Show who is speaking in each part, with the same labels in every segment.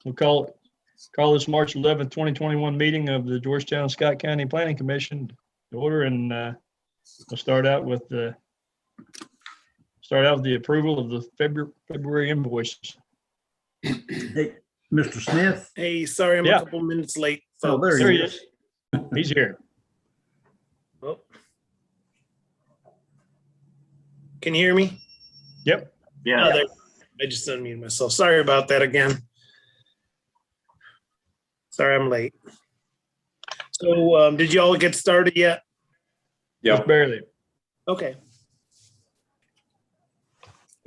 Speaker 1: We'll call this March 11th, 2021 meeting of the Georgetown-Scott County Planning Commission to order, and we'll start out with the approval of the February invoices.
Speaker 2: Hey, Mr. Smith.
Speaker 3: Hey, sorry, I'm a couple minutes late.
Speaker 2: Oh,
Speaker 3: Folks.
Speaker 1: There he is. He's here.
Speaker 3: Oh. Can you hear me?
Speaker 1: Yep.
Speaker 4: Yeah.
Speaker 3: I just unmuted myself. Sorry about that again. Sorry, I'm late. So, did you all get started yet?
Speaker 4: Yeah.
Speaker 1: Just barely.
Speaker 3: Okay.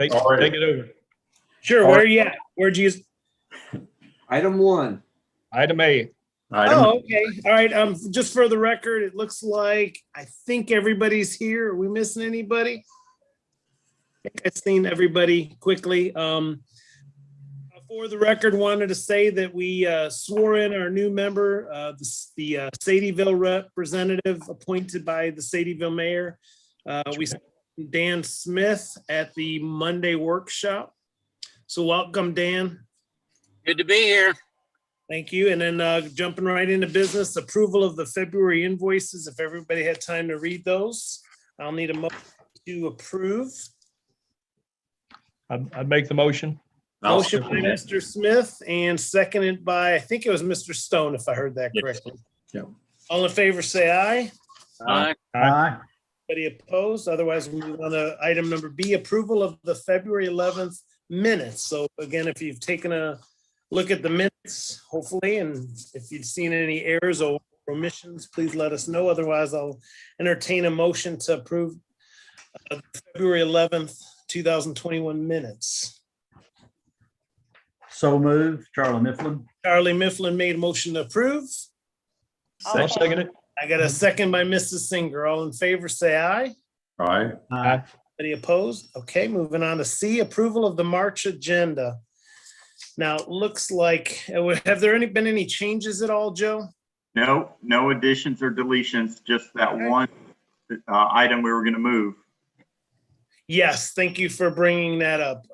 Speaker 1: Take it over.
Speaker 3: Sure. Where are you at? Where'd you?
Speaker 4: Item 1.
Speaker 1: Item A.
Speaker 3: Oh, okay. All right. Just for the record, it looks like I think everybody's here. Are we missing anybody? I think I've seen everybody quickly. For the record, wanted to say that we swore in our new member, the Sadieville representative appointed by the Sadieville mayor. We saw Dan Smith at the Monday workshop. So welcome, Dan.
Speaker 5: Good to be here.
Speaker 3: Thank you. And then jumping right into business, approval of the February invoices. If everybody had time to read those, I'll need a motion to approve.
Speaker 1: I'd make the motion.
Speaker 3: Motion by Mr. Smith and seconded by, I think it was Mr. Stone, if I heard that correctly.
Speaker 2: Yeah.
Speaker 3: All in favor, say aye.
Speaker 2: Aye.
Speaker 3: Anybody opposed? Otherwise, we move on to item number B, approval of the February 11th minutes. So again, if you've taken a look at the minutes, hopefully, and if you've seen any errors or omissions, please let us know. Otherwise, I'll entertain a motion to approve February 11th, 2021 minutes.
Speaker 2: So moved. Charlie Mifflin.
Speaker 3: Charlie Mifflin made a motion to approve.
Speaker 1: I'll second it.
Speaker 3: I got a second by Mrs. Singer. All in favor, say aye.
Speaker 4: Aye.
Speaker 1: Aye.
Speaker 3: Any opposed? Okay, moving on to C, approval of the March agenda. Now, it looks like, have there been any changes at all, Joe?
Speaker 4: No additions or deletions, just that one item we were going to move.
Speaker 3: Yes, thank you for bringing that up.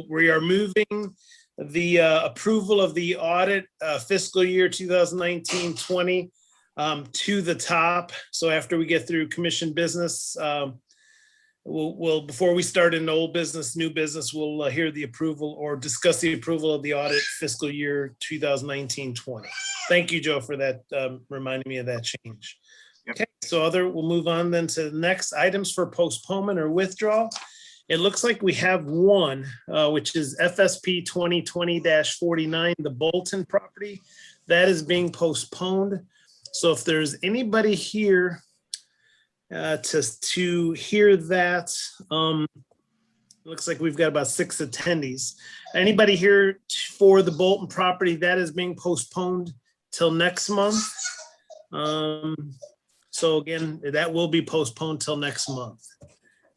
Speaker 3: We are moving the approval of the audit fiscal year 2019-20 to the top. So after we get through commission business, we'll before we start in old business, new business, we'll hear the approval or discuss the approval of the audit fiscal year 2019-20. Thank you, Joe, for that, reminding me of that change.
Speaker 4: Yep.
Speaker 3: Okay, so we'll move on then to the next items for postponement or withdrawal. It looks like we have one, which is FSP 2020-49, the Bolton property. That is being postponed. So if there's anybody here to hear that, looks like we've got about 6 attendees. Anybody here for the Bolton property, that is being postponed till next month. So again, that will be postponed till next month.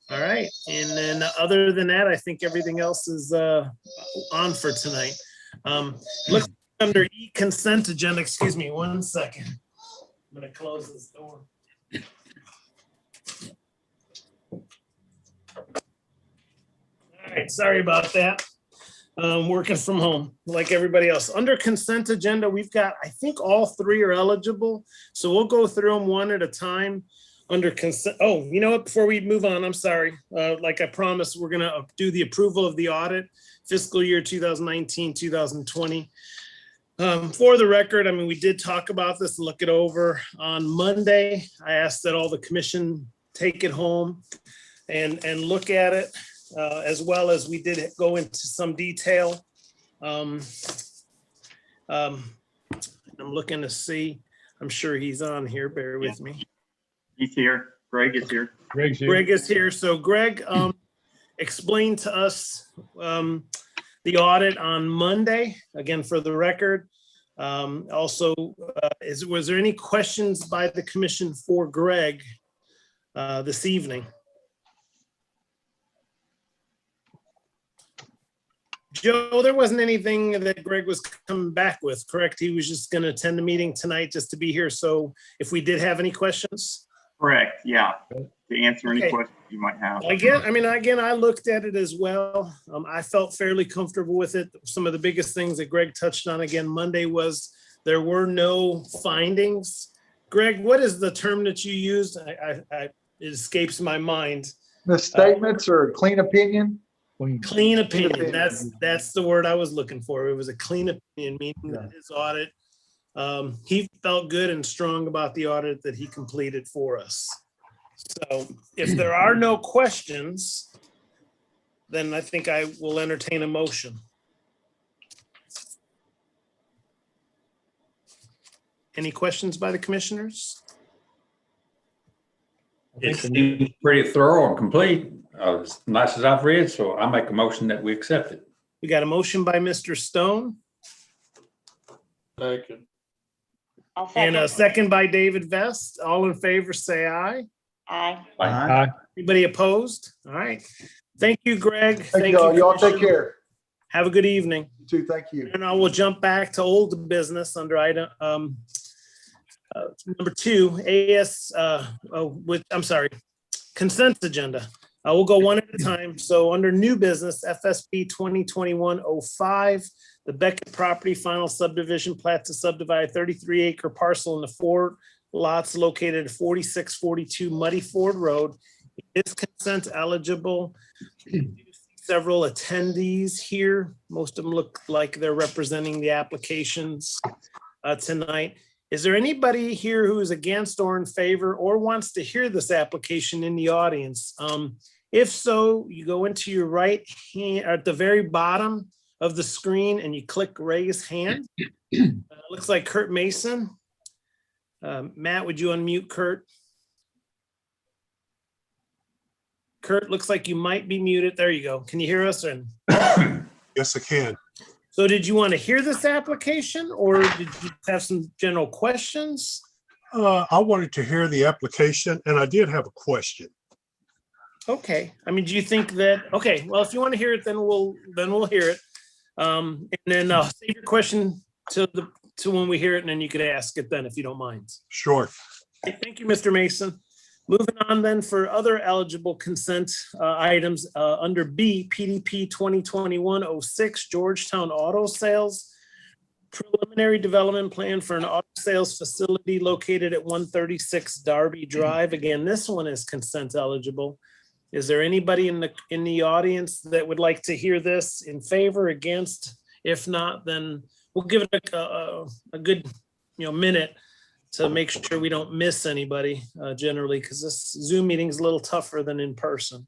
Speaker 3: All right, and then other than that, I think everything else is on for tonight. Look under E consent agenda, excuse me, 1 second. I'm gonna close this door. All right, sorry about that. Working from home like everybody else. Under consent agenda, we've got, I think all 3 are eligible. So we'll go through them one at a time. Under consent. Oh, you know what? Before we move on, I'm sorry. Like I promised, we're going to do the approval of the audit fiscal year 2019-2020. For the record, I mean, we did talk about this, look it over on Monday. I asked that all the commission take it home and look at it, as well as we did go into some detail. I'm looking to see. I'm sure he's on here. Bear with me.
Speaker 4: He's here. Greg is here.
Speaker 1: Greg's here.
Speaker 3: Greg is here. So Greg, explain to us the audit on Monday, again, for the record. Also, was there any questions by the commission for Greg this evening? Joe, there wasn't anything that Greg was coming back with, correct? He was just going to attend the meeting tonight just to be here. So if we did have any questions?
Speaker 4: Correct, yeah, to answer any
Speaker 3: Okay.
Speaker 4: questions you might have.
Speaker 3: Again, I looked at it as well. I felt fairly comfortable with it. Some of the biggest things that Greg touched on again Monday was there were no findings. Greg, what is the term that you used? It escapes my mind.
Speaker 6: Misstatements or a clean opinion?
Speaker 3: Clean opinion.
Speaker 6: opinion.
Speaker 3: That's the word I was looking for. It was a clean opinion, meaning that his audit, he felt good and strong about the audit that he completed for us. So if there are no questions, then I think I will entertain a motion. Any questions by the commissioners?
Speaker 7: It seems pretty thorough and complete, as nice as I've read, so I make a motion that we accept it.
Speaker 3: We got a motion by Mr. Stone
Speaker 8: I'll
Speaker 3: and a
Speaker 8: second.
Speaker 3: second by David Vest. All in favor, say aye.
Speaker 8: Aye.
Speaker 2: Aye.
Speaker 3: Anybody opposed? All right. Thank you, Greg.
Speaker 6: Thank you all. Y'all take
Speaker 3: Commissioner.
Speaker 6: care.
Speaker 3: Have a good evening.
Speaker 6: You too. Thank you.
Speaker 3: And I will jump back to old business under item number 2, consent agenda. We'll go one at a time. So under new business, FSP 2021-05, the Beckett property final subdivision plat to subdivide 33-acre parcel into 4 lots located at 4642 Muddy Ford Road. It is consent eligible. Several attendees here. Most of them look like they're representing the applications tonight. Is there anybody here who is against or in favor or wants to hear this application in the audience? If so, you go into your right hand at the very bottom of the screen and you click raise hand. Looks like Kurt Mason. Matt, would you unmute Kurt? Kurt, looks like you might be muted. There you go. Can you hear us? And
Speaker 9: Yes, I can.
Speaker 3: so did you want to hear this application or did you have some general questions?
Speaker 9: I wanted to hear the application and I did have a question.
Speaker 3: Okay. I mean, do you think that, okay, well, if you want to hear it, then we'll hear it. And then save your question to when we hear it and then you could ask it then if you don't mind.
Speaker 9: Sure.
Speaker 3: Okay, thank you, Mr. Mason. Moving on then for other eligible consent items under B, PDP 2021-06, Georgetown Auto Sales. Preliminary development plan for an auto sales facility located at 136 Darby Drive. Again, this one is consent eligible. Is there anybody in the audience that would like to hear this in favor, against? If not, then we'll give it a good minute to make sure we don't miss anybody generally, because this Zoom meeting is a little tougher than in person.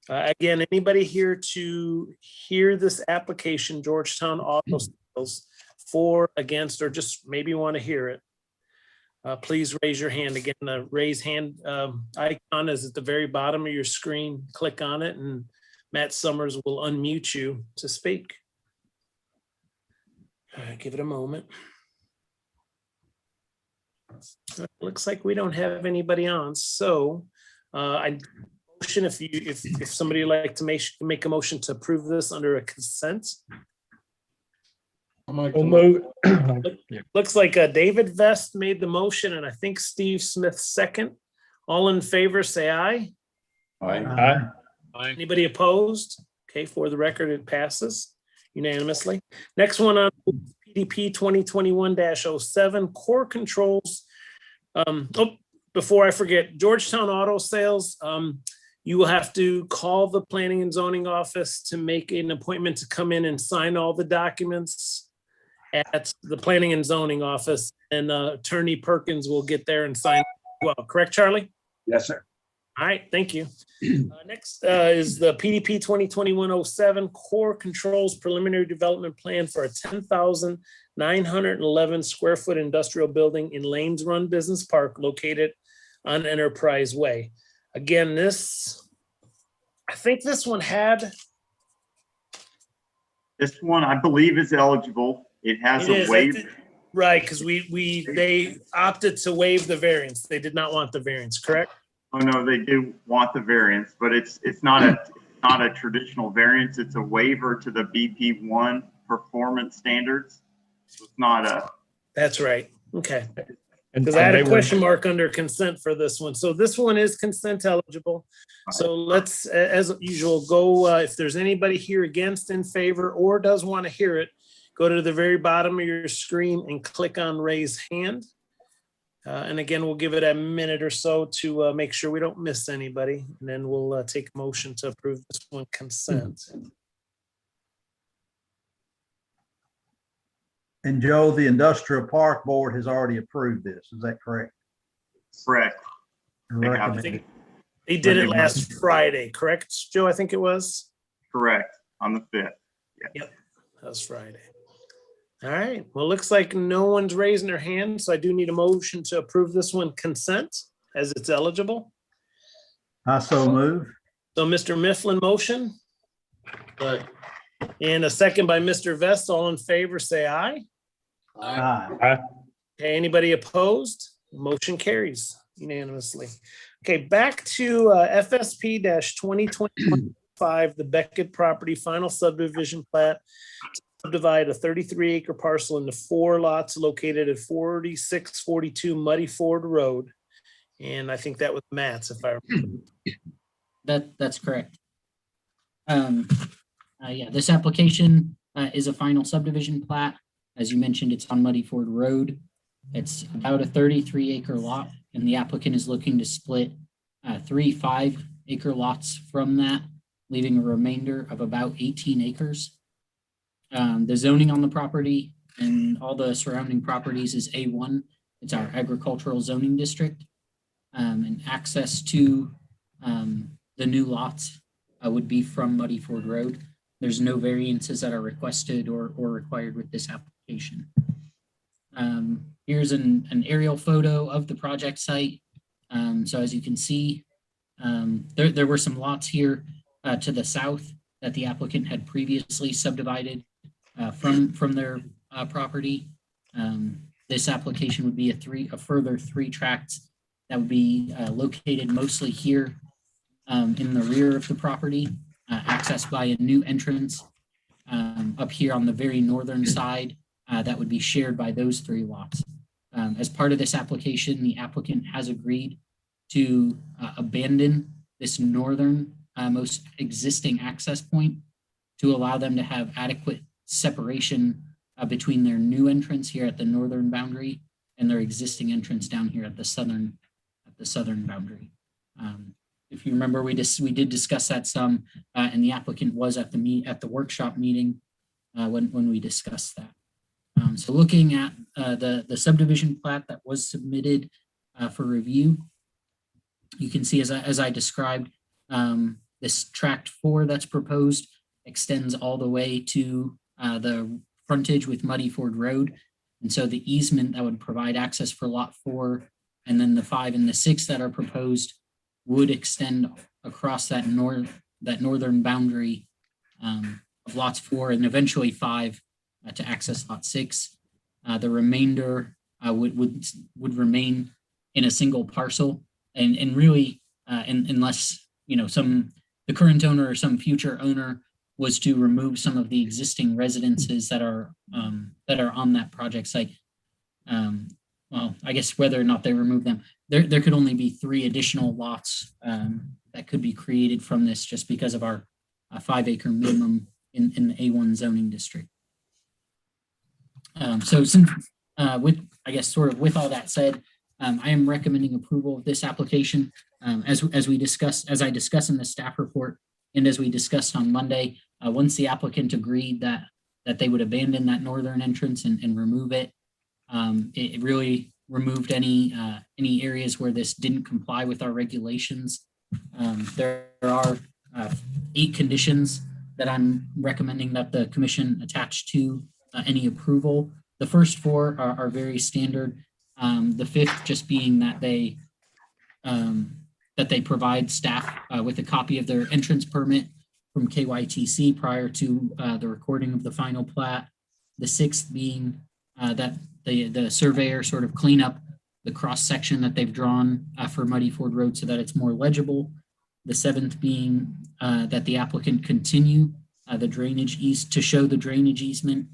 Speaker 3: Again, anybody here to hear this application, Georgetown Auto Sales, for, against, or just maybe want to hear it? Please raise your hand. Again, the raise hand icon is at the very bottom of your screen. Click on it and Matt Summers will unmute you to speak. Give it a moment. Looks like we don't have anybody on, so I motion if somebody would like to make a motion to approve this under a consent.
Speaker 1: We'll move.
Speaker 3: Looks like David Vest made the motion and I think Steve Smith second. All in favor, say aye.
Speaker 1: Aye.
Speaker 3: Anybody opposed? Okay, for the record, it passes unanimously. Next one on PDP 2021-07, core controls. Before I forget, Georgetown Auto Sales, you will have to call the planning and zoning office to make an appointment to come in and sign all the documents at the planning and zoning office, and Attorney Perkins will get there and sign. Well, correct, Charlie?
Speaker 2: Yes, sir.
Speaker 3: All right, thank you. Next is the PDP 2021-07 Core Controls Preliminary Development Plan for a 10,911 square foot industrial building in Lanes Run Business Park located on Enterprise Way. Again, I think this one had.
Speaker 4: This one, I believe, is eligible. It has a waiver.
Speaker 3: Right, because they opted to waive the variance. They did not want the variance, correct?
Speaker 4: Oh, no, they do want the variance, but it's not a traditional variance. It's a waiver to the BP1 performance standards. So it's not a.
Speaker 3: That's right. Okay.
Speaker 1: And
Speaker 3: Because I had
Speaker 1: they
Speaker 3: a
Speaker 1: were-
Speaker 3: question mark under consent for this one. So this one is consent eligible. So let's, as usual, go, if there's anybody here against, in favor, or does want to hear it, go to the very bottom of your screen and click on raise hand. And again, we'll give it a minute or so to make sure we don't miss anybody. And then we'll take a motion to approve this one consent.
Speaker 2: And Joe, the Industrial Park Board has already approved this. Is that correct?
Speaker 4: Correct. They have-
Speaker 2: Recommended.
Speaker 3: They did it last Friday, correct, Joe? I think it was.
Speaker 4: Correct, on the 5th.
Speaker 3: That was Friday. All right, well, looks like no one's raising their hand, so I do need a motion to approve this one consent as it's eligible.
Speaker 2: I so move.
Speaker 3: So Mr. Mifflin motion. And a second by Mr. Vest. All in favor, say aye.
Speaker 2: Aye.
Speaker 3: Okay, anybody opposed? Motion carries unanimously. Okay, back to FSP 2020-5, the Beckett property final subdivision plat. Subdivide a 33-acre parcel into 4 lots located at 4642 Muddy Ford Road. And I think that was Matt's, if I remember.
Speaker 10: That's correct. Yeah, this application is a final subdivision plat. As you mentioned, it's on Muddy Ford Road. It's about a 33-acre lot, and the applicant is looking to split 3 5-acre lots from that, leaving a remainder of about 18 acres. The zoning on the property and all the surrounding properties is A1. It's our agricultural zoning district. And access to the new lots would be from Muddy Ford Road. There's no variances that are requested or required with this application. Here's an aerial photo of the project site. So as you can see, there were some lots here to the south that the applicant had previously subdivided from their property. This application would be a further 3 tracts that would be located mostly here in the rear of the property, accessed by a new entrance up here on the very northern side that would be shared by those 3 lots. As part of this application, the applicant has agreed to abandon this northern most existing access point to allow them to have adequate separation between their new entrance here at the northern boundary and their existing entrance down here at the southern boundary. If you remember, we did discuss that some, and the applicant was at the workshop meeting when we discussed that. So looking at the subdivision plat that was submitted for review, you can see as I described, this tract 4 that's proposed extends all the way to the frontage with Muddy Ford Road. And so the easement that would provide access for lot 4, and then the 5 and the 6 that are proposed would extend across that northern boundary of lots 4 and eventually 5 to access lot 6. The remainder would remain in a single parcel, and really, unless the current owner or some future owner was to remove some of the existing residences that are on that project site. Well, I guess whether or not they remove them, there could only be 3 additional lots that could be created from this, just because of our 5-acre minimum in the A1 zoning district. So since with all that said, I am recommending approval of this application. As I discussed in the staff report, and as we discussed on Monday, once the applicant agreed that they would abandon that northern entrance and remove it, it really removed any areas where this didn't comply with our regulations. There are 8 conditions that I'm recommending that the commission attach to any approval. The first 4 are very standard. The 5th just being that they provide staff with a copy of their entrance permit from KYTC prior to the recording of the final plat. The 6th being that the surveyor sort of clean up the cross section that they've drawn for Muddy Ford Road so that it's more legible. The 7th being that the applicant continue the drainage to show the drainage easement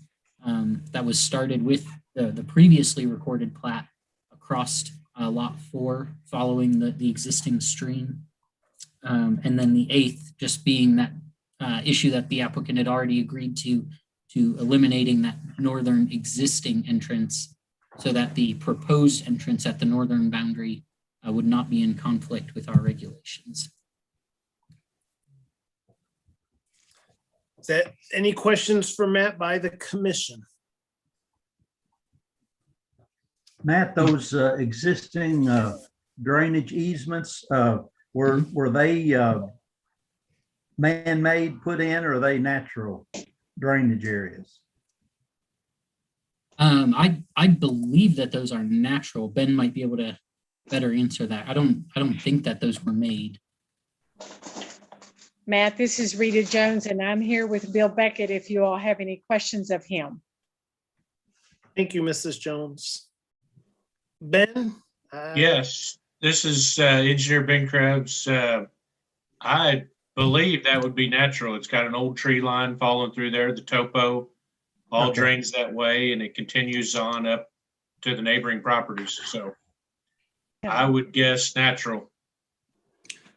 Speaker 10: that was started with the previously recorded plat crossed lot 4 following the existing stream. And then the 8th just being that issue that the applicant had already agreed to eliminating that northern existing entrance so that the proposed entrance at the northern boundary would not be in conflict with our regulations.
Speaker 3: Is that any questions for Matt by the commission?
Speaker 2: Matt, those existing drainage easements, were they man-made put in, or are they natural drainage areas?
Speaker 10: I believe that those are natural. Ben might be able to better answer that. I don't think that those were made.
Speaker 11: Matt, this is Rita Jones, and I'm here with Bill Beckett if you all have any questions of him.
Speaker 3: Thank you, Mrs. Jones. Ben?
Speaker 5: Yes, this is Engineer Ben Krebs. I believe that would be natural. It's got an old tree line following through there. The topo all
Speaker 2: Okay.
Speaker 5: drains that way, and it continues on up to the neighboring properties. So I would guess natural.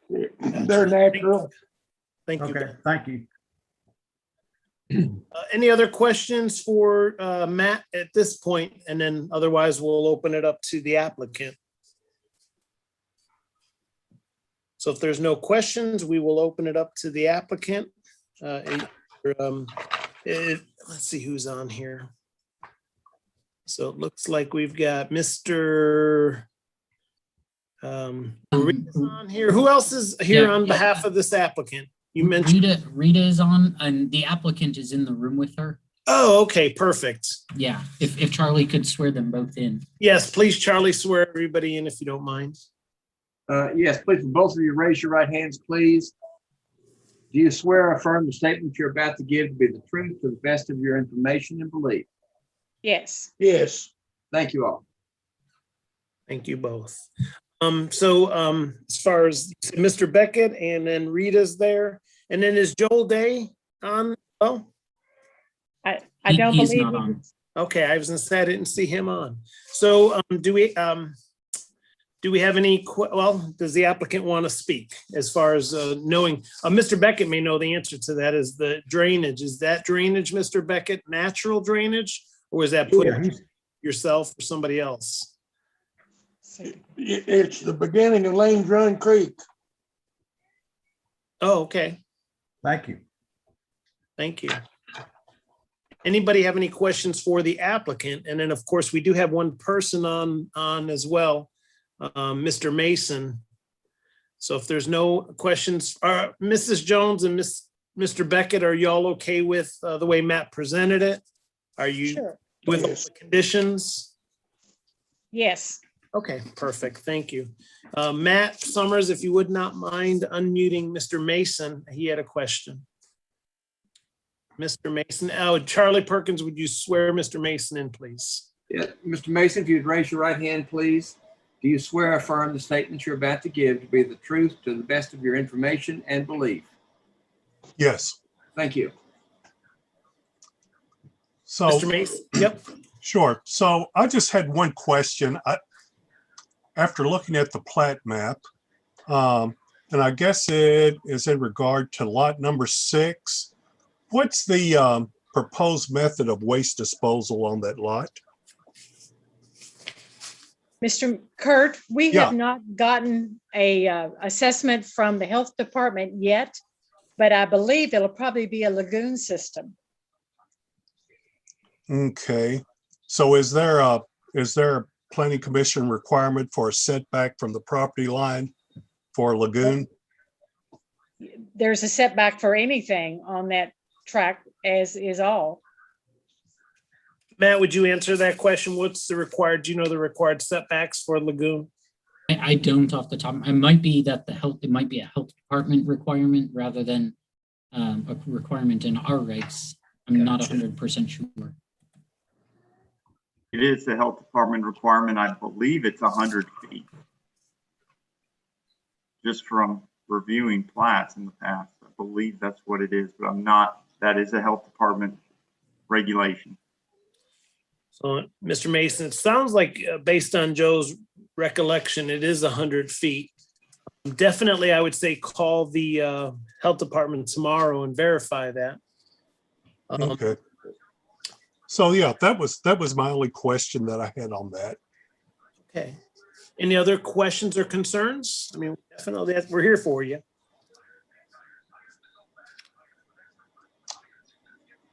Speaker 6: They're natural.
Speaker 3: Thank you.
Speaker 2: Okay,
Speaker 3: Ben.
Speaker 2: thank you.
Speaker 3: Any other questions for Matt at this point? And then otherwise we'll open it up to the applicant. So if there's no questions, we will open it up to the applicant. Let's see who's on here. So it looks like we've got Mr. Rita's on here. Who else is here
Speaker 10: Yeah,
Speaker 3: on
Speaker 10: yeah.
Speaker 3: behalf of this applicant? You mentioned.
Speaker 10: Rita is on, and the applicant is in the room with her.
Speaker 3: Oh, okay, perfect.
Speaker 10: Yeah, if Charlie could swear them both in.
Speaker 3: Yes, please, Charlie, swear everybody in if you don't mind.
Speaker 12: Yes, please, both of you raise your right hands, please. Do you swear or affirm the statement you're about to give to be the truth to the best of your information and belief?
Speaker 11: Yes.
Speaker 6: Yes.
Speaker 12: Thank you all.
Speaker 3: Thank you both. As far as Mr. Beckett and then Rita's there, and then is Joel Day on? Oh,
Speaker 11: I don't
Speaker 10: He's
Speaker 11: believe
Speaker 10: not on.
Speaker 3: okay. I was gonna say I didn't see him on. So do we have any, does the applicant want to speak as far as knowing, Mr. Beckett may know the answer to that, is the drainage. Is that drainage, Mr. Beckett, natural drainage? Or is that put
Speaker 2: Yeah,
Speaker 3: in
Speaker 2: he's-
Speaker 3: yourself or somebody else?
Speaker 6: It's the beginning of Lane's Run Creek.
Speaker 3: Oh, okay.
Speaker 2: Thank you.
Speaker 3: Thank you. Anybody have any questions for the applicant? And then, of course, we do have one person on as well, Mr. Mason. So if there's no questions, Mrs. Jones and Mr. Beckett, are y'all okay with the way Matt presented it? Are you
Speaker 11: Sure.
Speaker 3: with all the conditions?
Speaker 11: Yes.
Speaker 3: Okay, perfect. Thank you. Matt Summers, if you would not mind unmuting Mr. Mason, he had a question. Mr. Mason, Charlie Perkins, would you swear Mr. Mason in, please?
Speaker 12: Yeah, Mr. Mason, if you'd raise your right hand, please. Do you swear or affirm the statement you're about to give to be the truth to the best of your information and belief?
Speaker 9: Yes.
Speaker 12: Thank you.
Speaker 9: So,
Speaker 3: Mr. Mason, yep.
Speaker 9: sure. So I just had one question. After looking at the plat map, and I guess it is in regard to lot number 6. What's the proposed method of waste disposal on that lot?
Speaker 11: Mr. Kurt, we
Speaker 9: Yeah.
Speaker 11: have not gotten a assessment from the health department yet, but I believe it'll probably be a lagoon system.
Speaker 9: Okay. So is there a planning commission requirement for a setback from the property line for a lagoon?
Speaker 11: There's a setback for anything on that track, as is all.
Speaker 3: Matt, would you answer that question? What's the required, do you know the required setbacks for lagoon?
Speaker 10: I don't off the top. It might be that it might be a health department requirement rather than a requirement in our regs. I'm not 100% sure.
Speaker 4: It is the health department requirement. I believe it's 100 feet. Just from reviewing plats in the past, I believe that's what it is, but I'm not, that is a health department regulation.
Speaker 3: So, Mr. Mason, it sounds like based on Joe's recollection, it is 100 feet. Definitely, I would say call the health department tomorrow and verify that.
Speaker 9: Okay. So yeah, that was my only question that I had on that.
Speaker 3: Okay. Any other questions or concerns? I mean, definitely, we're here for you.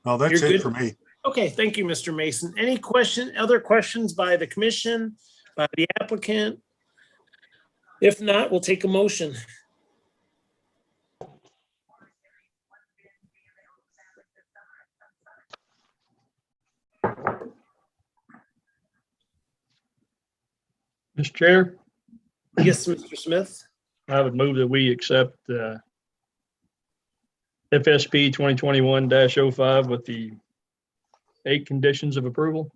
Speaker 9: No, that's
Speaker 3: You're
Speaker 9: it
Speaker 3: good?
Speaker 9: for me.
Speaker 3: Okay, thank you, Mr. Mason. Any other questions by the commission, by the applicant? If not, we'll take a motion.
Speaker 1: Mr. Chair,
Speaker 3: Yes, Mr. Smith?
Speaker 1: I would move that we accept FSP 2021-05 with the 8 conditions of approval.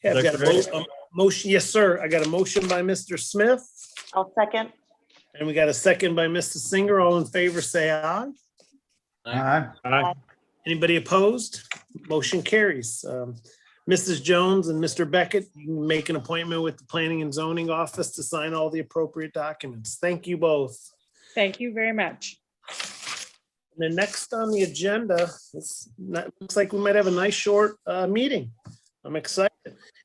Speaker 3: Yeah, I've
Speaker 1: Is
Speaker 3: got
Speaker 1: that correct?
Speaker 3: a motion. Yes, sir. I got a motion by Mr. Smith,
Speaker 8: I'll second.
Speaker 3: and we got a second by Mr. Singer. All in favor, say aye.
Speaker 2: Aye.
Speaker 1: Aye.
Speaker 3: Anybody opposed? Motion carries. Mrs. Jones and Mr. Beckett, you can make an appointment with the Planning and Zoning Office to sign all the appropriate documents. Thank you both.
Speaker 11: Thank you very much.
Speaker 3: And then next on the agenda, looks like we might have a nice short meeting. I'm excited.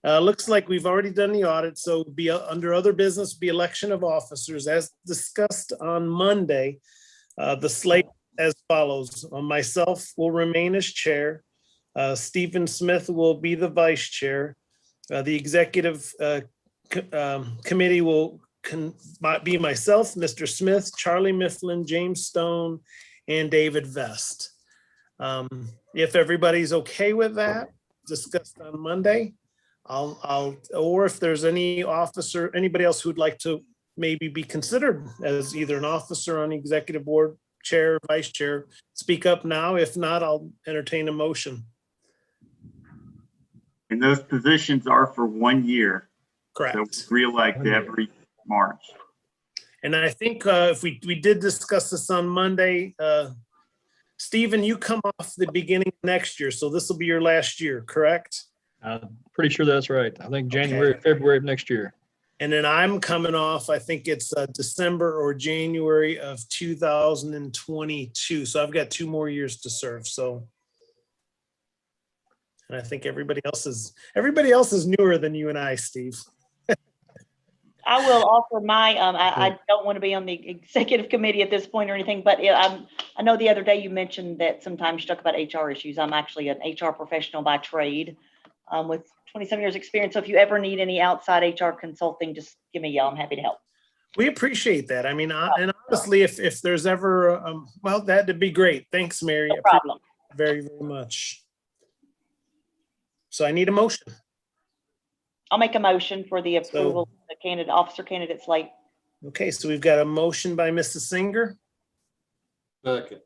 Speaker 3: Looks like we've already done the audit, so be under other business, be election of officers. As discussed on Monday, the slate as follows. Myself will remain as chair. Stephen Smith will be the vice chair. The executive committee will be myself, Mr. Smith, Charlie Mifflin, James Stone, and David Vest. If everybody's okay with that, discussed on Monday, or if there's anybody else who'd like to maybe be considered as either an officer on the executive board, chair, vice chair, speak up now. If not, I'll entertain a motion.
Speaker 4: And those positions are for 1 year.
Speaker 3: Correct.
Speaker 4: So reelect every March.
Speaker 3: And I think if we did discuss this on Monday, Stephen, you come off the beginning of next year, so this will be your last year, correct?
Speaker 1: Pretty sure that's right. I think January, February of next year.
Speaker 3: And then I'm coming off, I think it's December or January of 2022. So I've got 2 more years to serve, so. And I think everybody else is newer than you and I, Steve.
Speaker 8: I will offer my, I don't want to be on the executive committee at this point or anything, but I know the other day you mentioned that sometimes you talk about HR issues. I'm actually an HR professional by trade with 27 years experience. So if you ever need any outside HR consulting, just give me a yell. I'm happy to help.
Speaker 3: We appreciate that. I mean, and honestly, if there's ever, well, that'd be great. Thanks, Mary.
Speaker 8: No problem.
Speaker 3: Very, very much. So I need a motion.
Speaker 8: I'll make a motion for the approval of the officer candidate slate.
Speaker 3: Okay, so we've got a motion by Mrs. Singer,
Speaker 6: Second.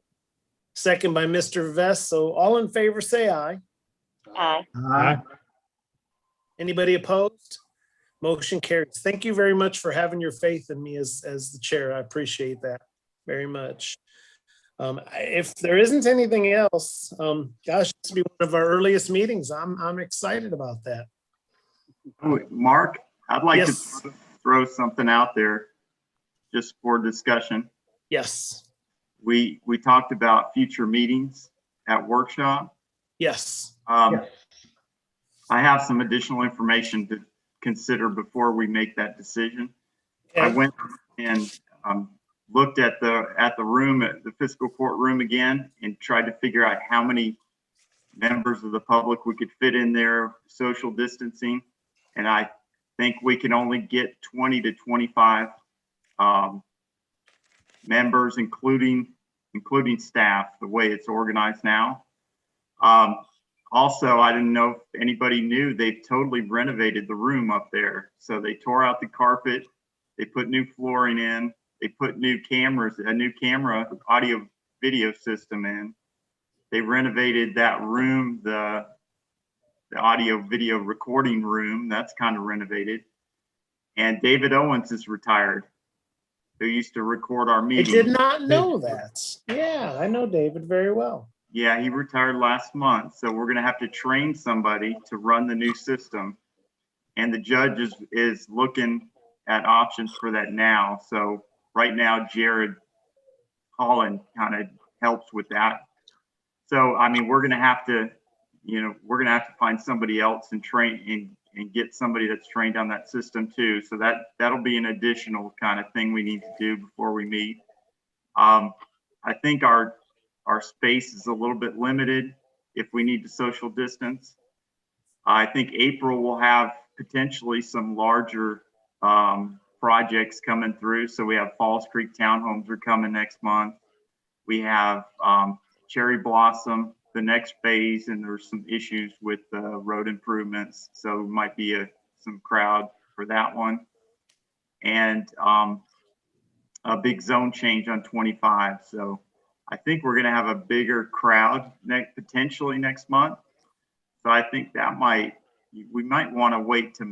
Speaker 3: second by Mr. Vest. So all in favor, say aye.
Speaker 8: Aye.
Speaker 2: Aye.
Speaker 3: Anybody opposed? Motion carries. Thank you very much for having your faith in me as the chair. I appreciate that very much. If there isn't anything else, gosh, this will be one of our earliest meetings. I'm excited about that.
Speaker 4: Oh, Mark, I'd like
Speaker 3: Yes.
Speaker 4: to throw something out there just for discussion.
Speaker 3: Yes,
Speaker 4: We talked about future meetings at workshop.
Speaker 3: yes.
Speaker 4: I have some additional information to consider before we make that decision. I
Speaker 3: Okay.
Speaker 4: went and looked at the room, at the fiscal court room again, and tried to figure out how many members of the public we could fit in there, social distancing. And I think we can only get 20 to 25 members, including staff, the way it's organized now. Also, I didn't know if anybody knew, they've totally renovated the room up there. So they tore out the carpet, they put new flooring in, they put new cameras, a new camera, audio video system in. They renovated that room, the audio video recording room, that's kind of renovated. And David Owens is retired, who used to record our
Speaker 3: I
Speaker 4: meetings.
Speaker 3: did not know that. Yeah, I know David very well.
Speaker 4: Yeah, he retired last month, so we're gonna have to train somebody to run the new system. And the judge is looking at options for that now. So right now, Jared Holland kind of helps with that. So, I mean, we're gonna have to, we're gonna have to find somebody else and train and get somebody that's trained on that system too. So that'll be an additional kind of thing we need to do before we meet. I think our space is a little bit limited if we need to social distance. I think April will have potentially some larger projects coming through. So we have Falls Creek Townhomes are coming next month. We have Cherry Blossom, the next phase, and there's some issues with road improvements. So it might be some crowd for that one. And a big zone change on 25. So I think we're gonna have a bigger crowd potentially next month. So I think we might want to wait till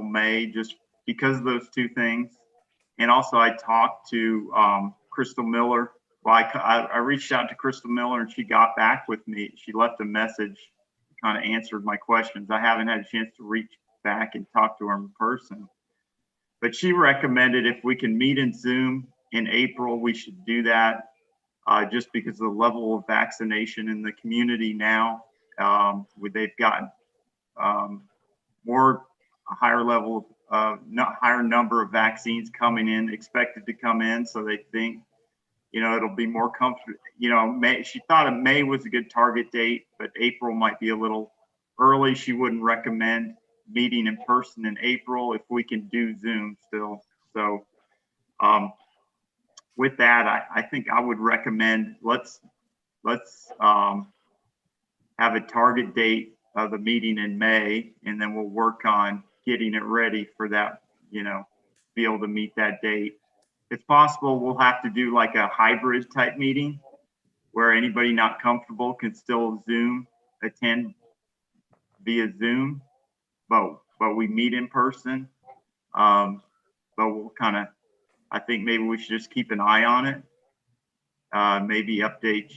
Speaker 4: May just because of those two things. And also I talked to Crystal Miller. Well, I reached out to Crystal Miller and she got back with me. She left a message, kind of answered my questions. I haven't had a chance to reach back and talk to her in person. But she recommended if we can meet in Zoom in April, we should do that just because of the level of vaccination in the community now. They've gotten a higher level of higher number of vaccines coming in, expected to come in. So they think, it'll be more comfortable. She thought May was a good target date, but April might be a little early. She wouldn't recommend meeting in person in April if we can do Zoom still. So with that, I think I would recommend let's have a target date of the meeting in May, and then we'll work on getting it ready for that, be able to meet that date. It's possible we'll have to do like a hybrid type meeting where anybody not comfortable can still attend via Zoom, but we meet in person. But we'll I think maybe we should just keep an eye on it. Maybe update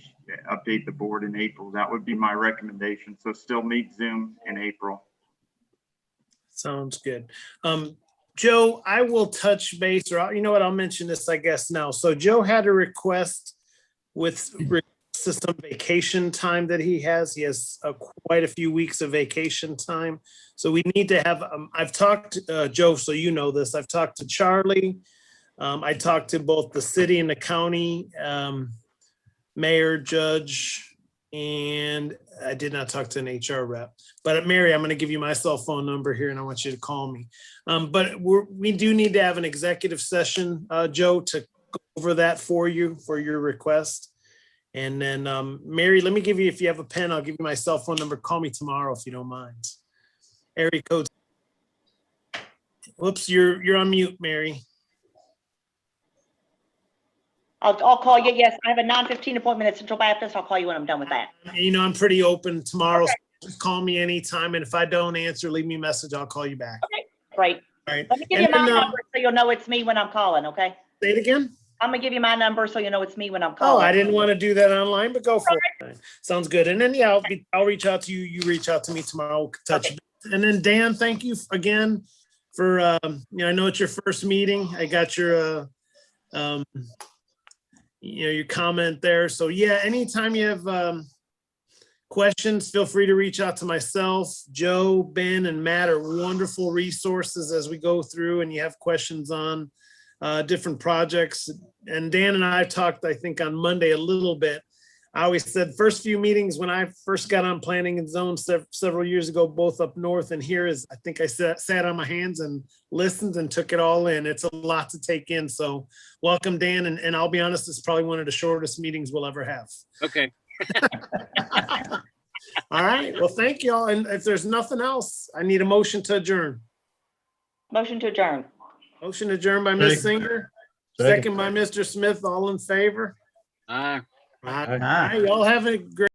Speaker 4: the board in April. That would be my recommendation. So still meet Zoom in April.
Speaker 3: Sounds good. Joe, I will touch base, or you know what, I'll mention this, I guess, now. So Joe had a request with to some vacation time that he has. He has quite a few weeks of vacation time. So we need to have, I've talked, Joe, so you know this, I've talked to Charlie. I talked to both the city and the county, mayor, judge, and I did not talk to an HR rep. But Mary, I'm going to give you my cell phone number here and I want you to call me. But we do need to have an executive session, Joe, to go over that for you, for your request. And then Mary, let me give you, if you have a pen, I'll give you my cell phone number. Call me tomorrow if you don't mind. Area code. Whoops, you're on mute, Mary.
Speaker 8: I'll call you. Yes, I have a 9:15 appointment at Central Baptist. I'll call you when I'm done with that.
Speaker 3: I'm pretty open tomorrow. So call me anytime. And if I don't answer, leave me a message. I'll call you back.
Speaker 8: Okay, great.
Speaker 3: All right.
Speaker 8: Let me give you my number so you'll know it's me when I'm calling, okay?
Speaker 3: Say it again.
Speaker 8: I'm gonna give you my number so you know it's me when I'm
Speaker 3: Oh,
Speaker 8: calling.
Speaker 3: I didn't want to do that online, but go for it. Sounds good. And then, yeah, I'll reach out to you. You reach out to me tomorrow. We'll touch.
Speaker 8: Okay.
Speaker 3: And then Dan, thank you again for, I know it's your first meeting. I got your, your comment there. So yeah, anytime you have questions, feel free to reach out to myself. Joe, Ben, and Matt are wonderful resources as we go through and you have questions on different projects. And Dan and I talked, I think, on Monday a little bit. I always said first few meetings when I first got on planning and zone several years ago, both up north and here, is I think I sat on my hands and listened and took it all in. It's a lot to take in. So welcome, Dan. And I'll be honest, it's probably one of the shortest meetings we'll ever have.
Speaker 13: Okay.
Speaker 3: All right. Well, thank you all. And if there's nothing else, I need a motion to adjourn.
Speaker 8: Motion to adjourn.
Speaker 3: Motion adjourned by Ms. Singer. Second by Mr. Smith. All in favor?
Speaker 13: Aye.
Speaker 3: All right. Y'all have a great